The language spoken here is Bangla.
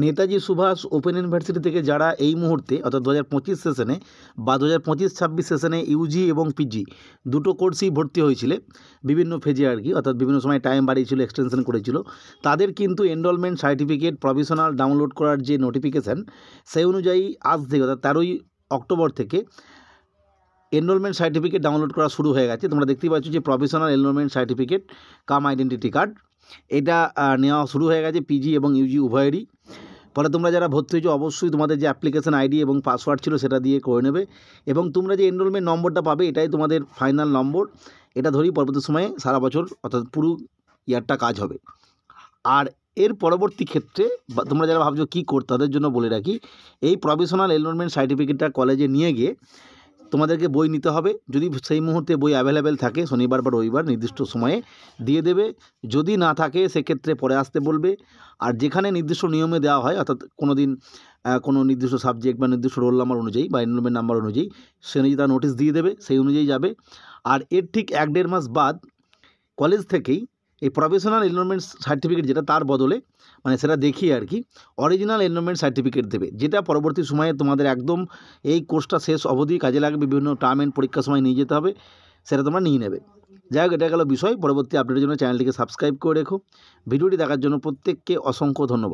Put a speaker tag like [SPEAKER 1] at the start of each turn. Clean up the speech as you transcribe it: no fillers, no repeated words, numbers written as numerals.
[SPEAKER 1] নেতাজি সুভাষ ওপেন ইউনিভার্সিটি থেকে যারা এই মুহূর্তে অর্থাৎ 2025 সেশনে বা 2025-26 সেশনে ইউজি এবং পিজি দুটো কোর্সেই ভর্তি হয়েছিলে বিভিন্ন ফেজে আর কি, অর্থাৎ বিভিন্ন সময় টাইম বাড়িয়েছিল, এক্সটেনশন করেছিল, তাদের কিন্তু এনরোলমেন্ট সার্টিফিকেট প্রভিশনাল ডাউনলোড করার যে নোটিফিকেশান সেই অনুযায়ী আজ থেকে অর্থাৎ 13ই অক্টোবর থেকে এনরোলমেন্ট সার্টিফিকেট ডাউনলোড করা শুরু হয়ে গেছে। তোমরা দেখতেই পাচ্ছ যে প্রভিশনাল এনরোলমেন্ট সার্টিফিকেট কাম আইডেন্টিটি কার্ড এটা নেওয়া শুরু হয়ে গেছে পিজি এবং ইউজি উভয়েরই। ফলে তোমরা যারা ভর্তি হয়েছো অবশ্যই তোমাদের যে অ্যাপ্লিকেশন আইডি এবং পাসওয়ার্ড ছিল সেটা দিয়ে করে নেবে, এবং তোমরা যে এনরোলমেন্ট নম্বরটা পাবে এটাই তোমাদের ফাইনাল নম্বর। এটা ধরেই পরবর্তী সময়ে সারা বছর অর্থাৎ পুরো ইয়ারটা কাজ হবে। আর এর পরবর্তী ক্ষেত্রে তোমরা যারা ভাবছো কী করতে, তাদের জন্য বলে রাখি, এই প্রভিশনাল এনরোলমেন্ট সার্টিফিকেটটা কলেজে নিয়ে গিয়ে তোমাদেরকে বই নিতে হবে। যদি সেই মুহূর্তে বই অ্যাভেলেবেল থাকে শনিবার বা রবিবার নির্দিষ্ট সময়ে দিয়ে দেবে, যদি না থাকে সেক্ষেত্রে পরে আসতে বলবে। আর যেখানে নির্দিষ্ট নিয়মে দেওয়া হয় অর্থাৎ কোনো দিন কোনো নির্দিষ্ট সাবজেক্ট বা নির্দিষ্ট রোল নাম্বার অনুযায়ী বা এনরোলমেন্ট নাম্বার অনুযায়ী সে অনুযায়ী তারা নোটিশ দিয়ে দেবে, সেই অনুযায়ী যাবে। আর এর ঠিক 1-1.5 মাস বাদ কলেজ থেকেই এই প্রফেশনাল এনরোলমেন্ট সার্টিফিকেট যেটা তার বদলে মানে সেটা দেখিয়ে আর কি অরিজিনাল এনরোলমেন্ট সার্টিফিকেট দেবে, যেটা পরবর্তী সময়ে তোমাদের একদম এই কোর্সটা শেষ অবধি কাজে লাগবে। বিভিন্ন টার্ম অ্যান্ড পরীক্ষার সময় নিয়ে যেতে হবে, সেটা তোমরা নিয়ে নেবে। যাই হোক, এটা গেল বিষয়। পরবর্তী আপডেটের জন্য চ্যানেলটিকে সাবস্ক্রাইব করে রেখো। ভিডিওটি দেখার জন্য প্রত্যেককে অসংখ্য ধন্যবাদ।